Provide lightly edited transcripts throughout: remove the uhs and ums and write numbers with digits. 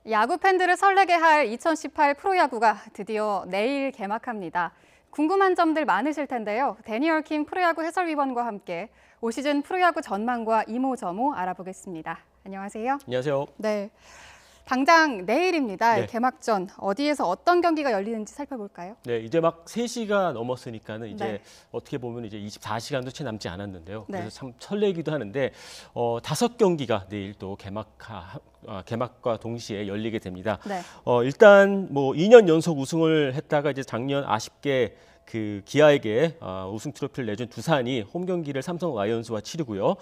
야구 팬들을 설레게 할 2018 프로야구가 드디어 내일 개막합니다. 궁금한 점들 많으실 텐데요. 데니얼 킴 프로야구 해설위원과 함께 올 시즌 프로야구 전망과 이모저모 알아보겠습니다. 안녕하세요. 안녕하세요. 네, 당장 내일입니다. 네. 개막전 어디에서 어떤 경기가 열리는지 살펴볼까요? 네, 이제 막 3시가 넘었으니까는 이제 네. 어떻게 보면 이제 24시간도 채 남지 않았는데요. 네. 그래서 참 설레기도 하는데 5경기가 내일 또 개막과 동시에 열리게 됩니다. 네. 일단 뭐 2년 연속 우승을 했다가 이제 작년 아쉽게 그 기아에게 우승 트로피를 내준 두산이 홈 경기를 삼성 라이온즈와 치르고요.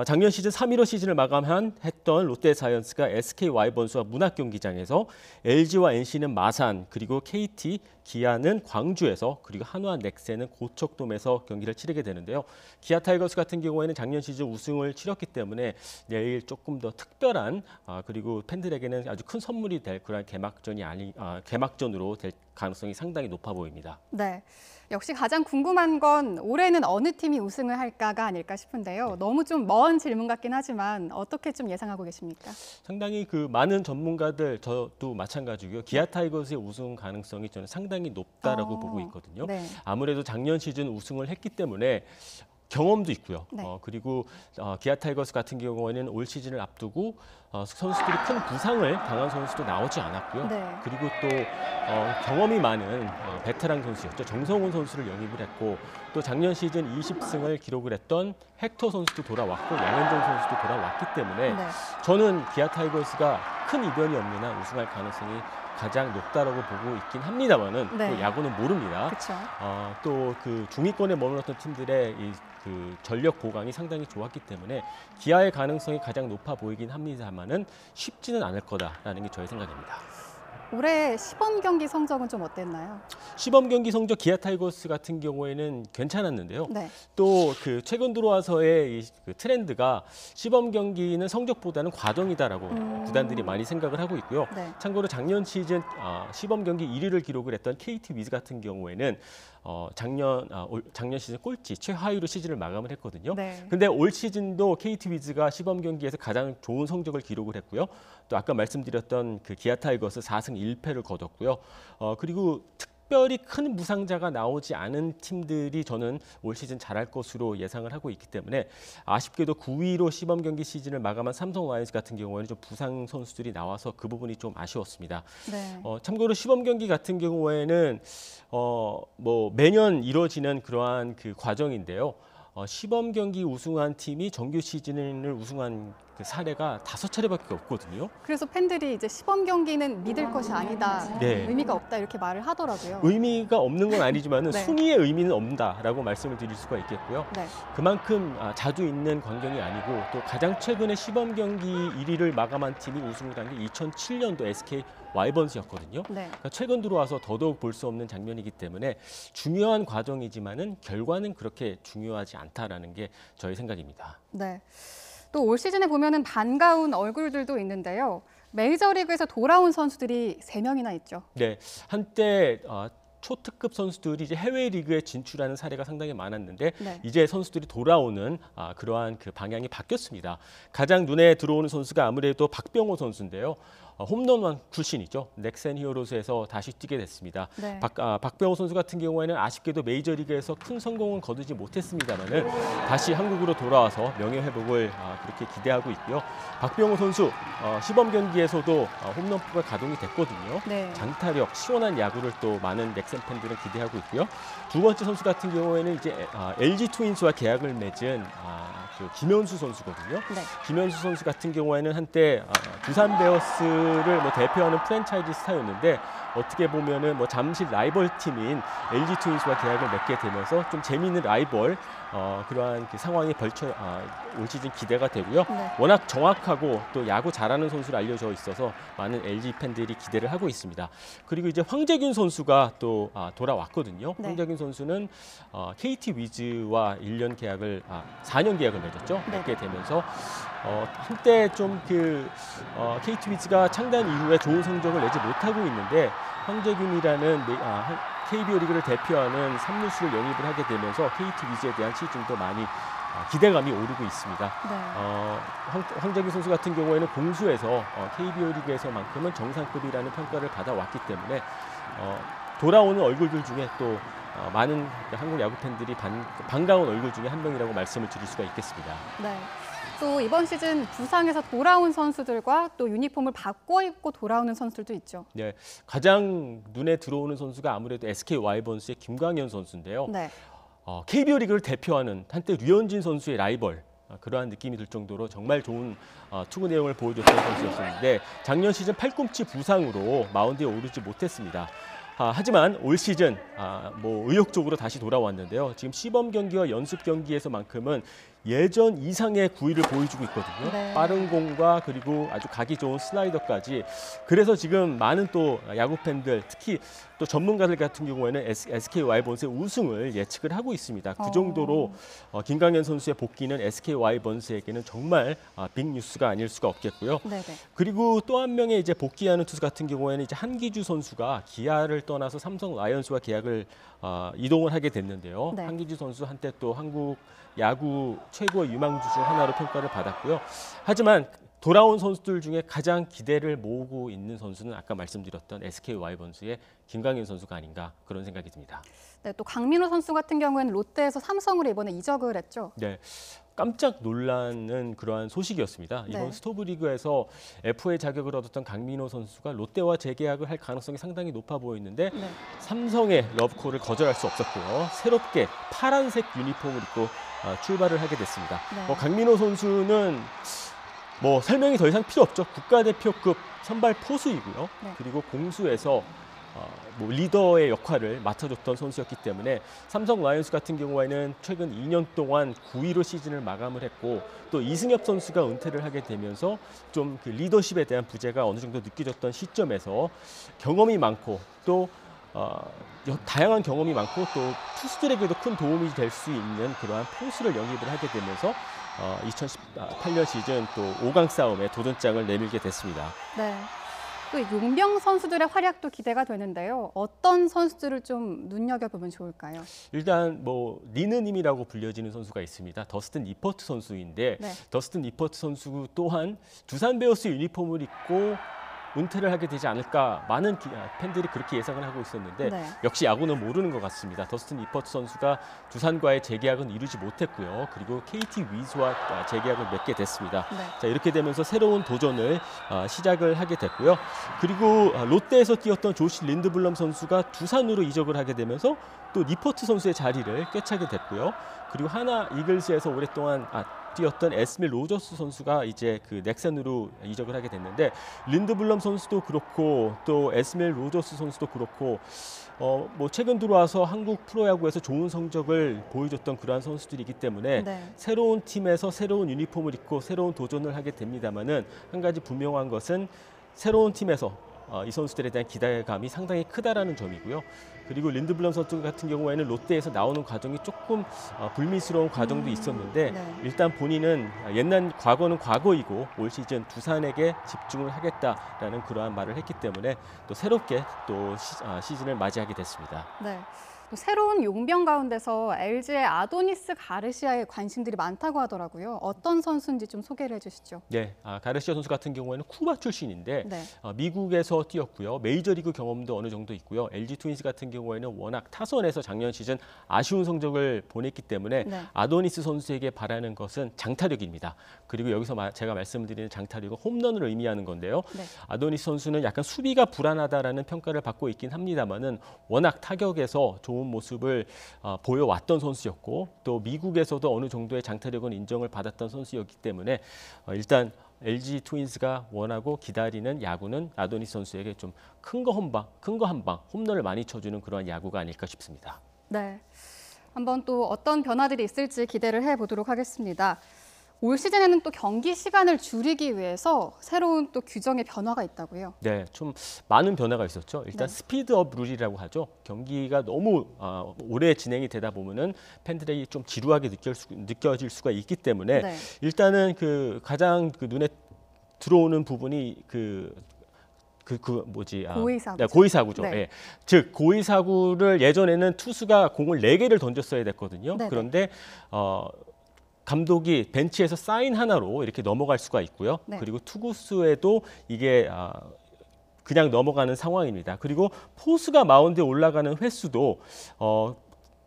작년 시즌 3.15 시즌을 마감했던 롯데 자이언츠가 SK 와이번스와 문학경기장에서 LG와 NC는 마산, 그리고 KT, 기아는 광주에서, 그리고 한화 넥센은 고척돔에서 경기를 치르게 되는데요. 기아 타이거스 같은 경우에는 작년 시즌 우승을 치렀기 때문에 내일 조금 더 특별한 그리고 팬들에게는 아주 큰 선물이 될 그런 개막전으로 될 가능성이 상당히 높아 보입니다. 네. 역시 가장 궁금한 건 올해는 어느 팀이 우승을 할까가 아닐까 싶은데요. 너무 좀 먼 질문 같긴 하지만 어떻게 좀 예상하고 계십니까? 상당히 그 많은 전문가들, 저도 마찬가지고요. 기아 타이거스의 우승 가능성이 저는 상당히 높다라고 보고 있거든요. 네. 아무래도 작년 시즌 우승을 했기 때문에 경험도 있고요. 네. 그리고 기아 타이거스 같은 경우에는 올 시즌을 앞두고 선수들이 큰 부상을 당한 선수도 나오지 않았고요. 네. 그리고 또 경험이 많은 베테랑 선수였죠. 정성훈 선수를 영입을 했고, 또 작년 시즌 20승을 기록을 했던 헥터 선수도 돌아왔고, 양현종 선수도 돌아왔기 때문에 네. 저는 기아 타이거스가 큰 이변이 없는 한 우승할 가능성이 가장 높다라고 보고 있긴 합니다만은 네. 또 야구는 모릅니다. 그렇죠. 또 그 중위권에 머물렀던 팀들의 그 전력 보강이 상당히 좋았기 때문에 기아의 가능성이 가장 높아 보이긴 합니다만은 쉽지는 않을 거다라는 게 저의 생각입니다. 올해 시범 경기 성적은 좀 어땠나요? 시범 경기 성적 기아 타이거스 같은 경우에는 괜찮았는데요. 네. 또 그 최근 들어와서의 그 트렌드가 시범 경기는 성적보다는 과정이다라고 구단들이 많이 생각을 하고 있고요. 네. 참고로 작년 시즌 시범 경기 1위를 기록을 했던 KT 위즈 같은 경우에는 작년 시즌 꼴찌 최하위로 시즌을 마감을 했거든요. 네. 근데 올 시즌도 KT 위즈가 시범 경기에서 가장 좋은 성적을 기록을 했고요. 또 아까 말씀드렸던 그 기아 타이거스 4승 1패를 거뒀고요. 그리고 특별히 큰 부상자가 나오지 않은 팀들이 저는 올 시즌 잘할 것으로 예상을 하고 있기 때문에 아쉽게도 9위로 시범 경기 시즌을 마감한 삼성 라이온즈 같은 경우에는 좀 부상 선수들이 나와서 그 부분이 좀 아쉬웠습니다. 네. 참고로 시범 경기 같은 경우에는 뭐 매년 이루어지는 그러한 그 과정인데요. 시범 경기 우승한 팀이 정규 시즌을 우승한 그 사례가 5차례밖에 없거든요. 그래서 팬들이 이제 시범 경기는 믿을 것이 아니다, 네. 의미가 없다 이렇게 말을 하더라고요. 의미가 없는 건 아니지만은 네. 순위의 의미는 없다라고 말씀을 드릴 수가 있겠고요. 네. 그만큼 자주 있는 광경이 아니고, 또 가장 최근에 시범 경기 1위를 마감한 팀이 우승을 한 게 2007년도 SK 와이번스였거든요. 네. 그러니까 최근 들어와서 더더욱 볼 수 없는 장면이기 때문에 중요한 과정이지만은 결과는 그렇게 중요하지 않다라는 게 저의 생각입니다. 네. 또 올 시즌에 보면은 반가운 얼굴들도 있는데요. 메이저리그에서 돌아온 선수들이 3명이나 있죠. 네, 한때 초특급 선수들이 이제 해외 리그에 진출하는 사례가 상당히 많았는데 네. 이제 선수들이 돌아오는 그러한 그 방향이 바뀌었습니다. 가장 눈에 들어오는 선수가 아무래도 박병호 선수인데요. 홈런왕 출신이죠. 넥센 히어로즈에서 다시 뛰게 됐습니다. 네. 박병호 선수 같은 경우에는 아쉽게도 메이저리그에서 큰 성공은 거두지 못했습니다만은 다시 한국으로 돌아와서 명예 회복을 그렇게 기대하고 있고요. 박병호 선수 시범 경기에서도 홈런포가 가동이 됐거든요. 네. 장타력, 시원한 야구를 또 많은 넥센 팬들은 기대하고 있고요. 두 번째 선수 같은 경우에는 이제 LG 트윈스와 계약을 맺은 그 김현수 선수거든요. 네. 김현수 선수 같은 경우에는 한때 두산 베어스를 뭐 대표하는 프랜차이즈 스타였는데 어떻게 보면은 뭐 잠시 라이벌 팀인 LG 트윈스와 계약을 맺게 되면서 좀 재미있는 라이벌 그러한 그 상황이 올 시즌 기대가 되고요. 네. 워낙 정확하고 또 야구 잘하는 선수로 알려져 있어서 많은 LG 팬들이 기대를 하고 있습니다. 그리고 이제 황재균 선수가 또 돌아왔거든요. 네. 황재균 선수는 KT 위즈와 1년 계약을 4년 계약을 맺었죠. 네. 맺게 되면서 한때 좀 KT 위즈가 창단 이후에 좋은 성적을 내지 못하고 있는데 황재균이라는 KBO 리그를 대표하는 3루수를 영입을 하게 되면서 KT 위즈에 대한 시즌도 많이 기대감이 오르고 있습니다. 네. 황재기 선수 같은 경우에는 공수에서 KBO 리그에서만큼은 정상급이라는 평가를 받아왔기 때문에 돌아오는 얼굴들 중에 또 많은 한국 야구 팬들이 반가운 얼굴 중에 한 명이라고 말씀을 드릴 수가 있겠습니다. 네. 또 이번 시즌 부상에서 돌아온 선수들과 또 유니폼을 바꿔 입고 돌아오는 선수들도 있죠. 네, 가장 눈에 들어오는 선수가 아무래도 SK 와이번스의 김광현 선수인데요. 네. KBO 리그를 대표하는 한때 류현진 선수의 라이벌, 그러한 느낌이 들 정도로 정말 좋은 투구 내용을 보여줬던 선수였었는데 작년 시즌 팔꿈치 부상으로 마운드에 오르지 못했습니다. 하지만 올 시즌 의욕적으로 다시 돌아왔는데요. 지금 시범 경기와 연습 경기에서만큼은 예전 이상의 구위를 보여주고 있거든요. 네. 빠른 공과 그리고 아주 각이 좋은 슬라이더까지. 그래서 지금 많은 또 야구 팬들, 특히 또 전문가들 같은 경우에는 SK 와이번스의 우승을 예측을 하고 있습니다. 그 정도로 김광현 선수의 복귀는 SK 와이번스에게는 정말 빅 뉴스가 아닐 수가 없겠고요. 네네. 그리고 또 한 명의 이제 복귀하는 투수 같은 경우에는 이제 한기주 선수가 기아를 떠나서 삼성 라이온즈와 계약을 이동을 하게 됐는데요. 네. 한기주 선수 한때 또 한국 야구 최고의 유망주 중 하나로 평가를 받았고요. 하지만 돌아온 선수들 중에 가장 기대를 모으고 있는 선수는 아까 말씀드렸던 SK 와이번스의 김광현 선수가 아닌가 그런 생각이 듭니다. 네, 또 강민호 선수 같은 경우에는 롯데에서 삼성으로 이번에 이적을 했죠. 네, 깜짝 놀라는 그러한 소식이었습니다. 이번 네. 스토브리그에서 FA 자격을 얻었던 강민호 선수가 롯데와 재계약을 할 가능성이 상당히 높아 보이는데 네. 삼성의 러브콜을 거절할 수 없었고요. 새롭게 파란색 유니폼을 입고 출발을 하게 됐습니다. 네. 강민호 선수는 설명이 더 이상 필요 없죠. 국가대표급 선발 포수이고요. 네. 그리고 공수에서 리더의 역할을 맡아줬던 선수였기 때문에 삼성 라이온즈 같은 경우에는 최근 2년 동안 9위로 시즌을 마감을 했고 또 이승엽 선수가 은퇴를 하게 되면서 좀 그 리더십에 대한 부재가 어느 정도 느껴졌던 시점에서 경험이 많고 또 다양한 경험이 많고 또 투수들에게도 큰 도움이 될 수 있는 그러한 포수를 영입을 하게 되면서 2018년 시즌 또 5강 싸움에 도전장을 내밀게 됐습니다. 네. 또 용병 선수들의 활약도 기대가 되는데요. 어떤 선수들을 좀 눈여겨보면 좋을까요? 일단 니느님이라고 불려지는 선수가 있습니다. 더스틴 니퍼트 선수인데 네. 더스틴 니퍼트 선수 또한 두산 베어스 유니폼을 입고 은퇴를 하게 되지 않을까 많은 팬들이 그렇게 예상을 하고 있었는데 네. 역시 야구는 모르는 것 같습니다. 더스틴 니퍼트 선수가 두산과의 재계약은 이루지 못했고요. 그리고 KT 위즈와 재계약을 맺게 됐습니다. 네. 자, 이렇게 되면서 새로운 도전을 시작을 하게 됐고요. 그리고 롯데에서 뛰었던 조시 린드블럼 선수가 두산으로 이적을 하게 되면서 또 니퍼트 선수의 자리를 꿰차게 됐고요. 그리고 하나 이글스에서 오랫동안 뛰었던 에스밀 로저스 선수가 이제 그 넥센으로 이적을 하게 됐는데 린드블럼 선수도 그렇고 또 에스밀 로저스 선수도 그렇고 최근 들어와서 한국 프로야구에서 좋은 성적을 보여줬던 그러한 선수들이기 때문에 네. 새로운 팀에서 새로운 유니폼을 입고 새로운 도전을 하게 됩니다만은 한 가지 분명한 것은 새로운 팀에서 이 선수들에 대한 기대감이 상당히 크다라는 점이고요. 그리고 린드블럼 선수 같은 경우에는 롯데에서 나오는 과정이 조금 불미스러운 과정도 있었는데 네. 일단 본인은 과거는 과거이고 올 시즌 두산에게 집중을 하겠다라는 그러한 말을 했기 때문에 또 새롭게 또 시즌을 맞이하게 됐습니다. 네. 또 새로운 용병 가운데서 LG의 아도니스 가르시아에 관심들이 많다고 하더라고요. 어떤 선수인지 좀 소개를 해주시죠. 네, 가르시아 선수 같은 경우에는 쿠바 출신인데 네. 미국에서 뛰었고요. 메이저리그 경험도 어느 정도 있고요. LG 트윈스 같은 경우에는 워낙 타선에서 작년 시즌 아쉬운 성적을 보냈기 때문에 네. 아도니스 선수에게 바라는 것은 장타력입니다. 그리고 여기서 제가 말씀드리는 장타력은 홈런을 의미하는 건데요. 네. 아도니스 선수는 약간 수비가 불안하다라는 평가를 받고 있긴 합니다만은 워낙 타격에서 좋은 모습을 보여왔던 선수였고 또 미국에서도 어느 정도의 장타력은 인정을 받았던 선수였기 때문에 일단 LG 트윈스가 원하고 기다리는 야구는 아도니스 선수에게 좀 큰 거 한 방, 홈런을 많이 쳐주는 그런 야구가 아닐까 싶습니다. 네. 한번 또 어떤 변화들이 있을지 기대를 해보도록 하겠습니다. 올 시즌에는 또 경기 시간을 줄이기 위해서 새로운 또 규정의 변화가 있다고요. 네, 좀 많은 변화가 있었죠. 일단 네. 스피드업 룰이라고 하죠. 경기가 너무 오래 진행이 되다 보면은 팬들에게 좀 지루하게 느껴질 수가 있기 때문에 네. 일단은 가장 눈에 들어오는 부분이 고의사구죠. 네, 고의사구죠. 네. 예. 즉 고의사구를 예전에는 투수가 공을 4개를 던졌어야 됐거든요. 네네. 그런데 감독이 벤치에서 사인 하나로 이렇게 넘어갈 수가 있고요. 네. 그리고 투구수에도 이게 그냥 넘어가는 상황입니다. 그리고 포수가 마운드에 올라가는 횟수도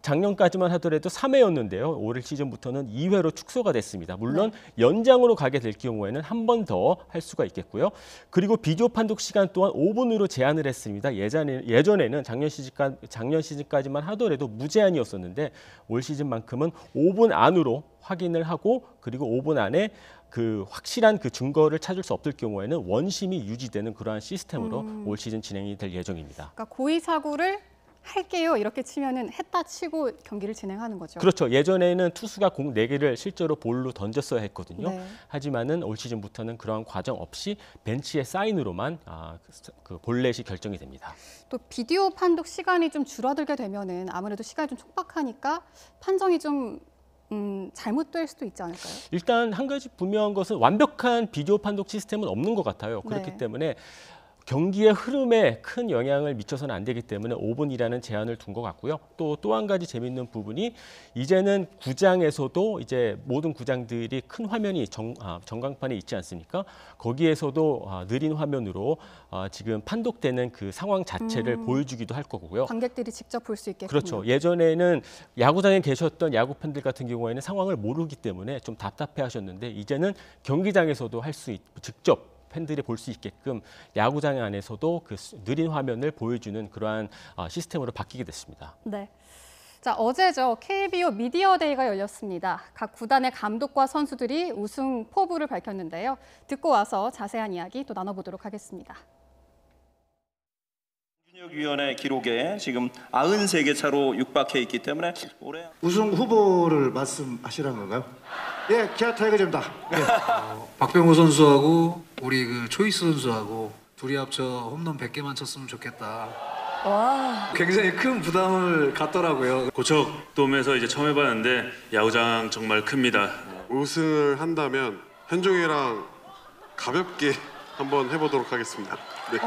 작년까지만 하더라도 3회였는데요. 올 시즌부터는 2회로 축소가 됐습니다. 물론 연장으로 가게 될 경우에는 한 번 더 할 수가 있겠고요. 그리고 비디오 판독 시간 또한 5분으로 제한을 했습니다. 예전에는 작년 시즌까지만 하더라도 무제한이었었는데 올 시즌만큼은 5분 안으로 확인을 하고 그리고 5분 안에 그 확실한 그 증거를 찾을 수 없을 경우에는 원심이 유지되는 그러한 시스템으로 올 시즌 진행이 될 예정입니다. 그러니까 고의 사구를 할게요 이렇게 치면은 했다 치고 경기를 진행하는 거죠. 그렇죠. 예전에는 투수가 공 4개를 실제로 볼로 던졌어야 했거든요. 네. 하지만은 올 시즌부터는 그러한 과정 없이 벤치의 사인으로만 그 볼넷이 결정이 됩니다. 또 비디오 판독 시간이 좀 줄어들게 되면은 아무래도 시간이 좀 촉박하니까 판정이 좀 잘못될 수도 있지 않을까요? 일단 한 가지 분명한 것은 완벽한 비디오 판독 시스템은 없는 것 같아요. 그렇기 네. 때문에 경기의 흐름에 큰 영향을 미쳐서는 안 되기 때문에 5분이라는 제한을 둔 것 같고요. 또 한 가지 재밌는 부분이 이제는 구장에서도 이제 모든 구장들이 큰 화면이 전광판에 있지 않습니까? 거기에서도 느린 화면으로 지금 판독되는 그 상황 자체를 보여주기도 할 거고요. 관객들이 직접 볼 수 있게끔. 그렇죠. 예전에는 야구장에 계셨던 야구 팬들 같은 경우에는 상황을 모르기 때문에 좀 답답해하셨는데 이제는 경기장에서도 할 수 있고 직접 팬들이 볼 수 있게끔 야구장 안에서도 그 느린 화면을 보여주는 그러한 시스템으로 바뀌게 됐습니다. 네. 자, 어제죠. KBO 미디어 데이가 열렸습니다. 각 구단의 감독과 선수들이 우승 포부를 밝혔는데요. 듣고 와서 자세한 이야기 또 나눠보도록 하겠습니다. 위원회 기록에 지금 93개 차로 육박해 있기 때문에 올해 우승 후보를 말씀하시라는 건가요? 예, 기아 타이거즈입니다. 예. 박병호 선수하고 우리 그 초이스 선수하고 둘이 합쳐 홈런 100개만 쳤으면 좋겠다. 와. 굉장히 큰 부담을 갖더라고요. 고척돔에서 이제 처음 해봤는데 야구장 정말 큽니다. 우승을 한다면 현종이랑 가볍게 한번 해보도록 하겠습니다. 네.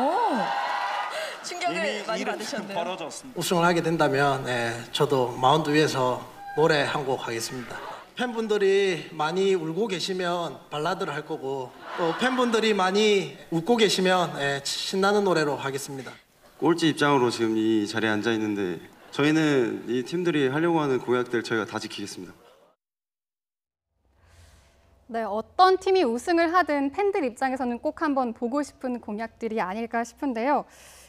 충격을 많이 받으셨네요. 벌어졌습니다. 우승을 하게 된다면 저도 마운드 위에서 노래 한 곡 하겠습니다. 팬분들이 많이 울고 계시면 발라드를 할 거고 또 팬분들이 많이 웃고 계시면 신나는 노래로 하겠습니다. 꼴찌 입장으로 지금 이 자리에 앉아 있는데 저희는 이 팀들이 하려고 하는 공약들 저희가 다 지키겠습니다. 네, 어떤 팀이 우승을 하든 팬들 입장에서는 꼭 한번 보고 싶은 공약들이 아닐까 싶은데요.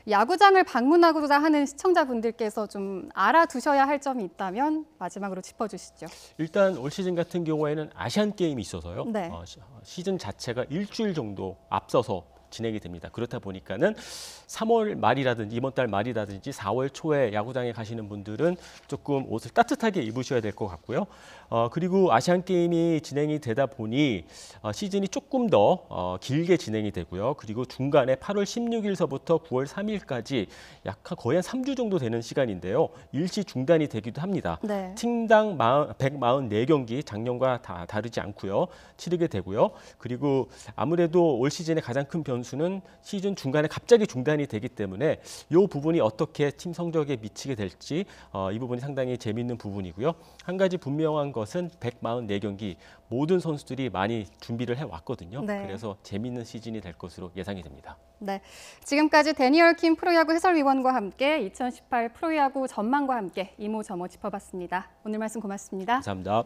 야구장을 방문하고자 하는 시청자분들께서 좀 알아두셔야 할 점이 있다면 마지막으로 짚어주시죠. 일단 올 시즌 같은 경우에는 아시안 게임이 있어서요. 네. 시즌 자체가 일주일 정도 앞서서 진행이 됩니다. 그렇다 보니까는 3월 말이라든지 이번 달 말이라든지 4월 초에 야구장에 가시는 분들은 조금 옷을 따뜻하게 입으셔야 될 것 같고요. 그리고 아시안 게임이 진행이 되다 보니 시즌이 조금 더 길게 진행이 되고요. 그리고 중간에 8월 16일서부터 9월 3일까지 약 거의 한 3주 정도 되는 시간인데요. 일시 중단이 되기도 합니다. 네. 팀당 144경기 작년과 다르지 않고요. 치르게 되고요. 그리고 아무래도 올 시즌의 가장 큰 변수는 시즌 중간에 갑자기 중단이 되기 때문에 이 부분이 어떻게 팀 성적에 미치게 될지 이 부분이 상당히 재미있는 부분이고요. 한 가지 분명한 것은 144경기 모든 선수들이 많이 준비를 해왔거든요. 네. 그래서 재미있는 시즌이 될 것으로 예상이 됩니다. 네, 지금까지 데니얼 킴 프로야구 해설위원과 함께 2018 프로야구 전망과 함께 이모저모 짚어봤습니다. 오늘 말씀 고맙습니다. 감사합니다.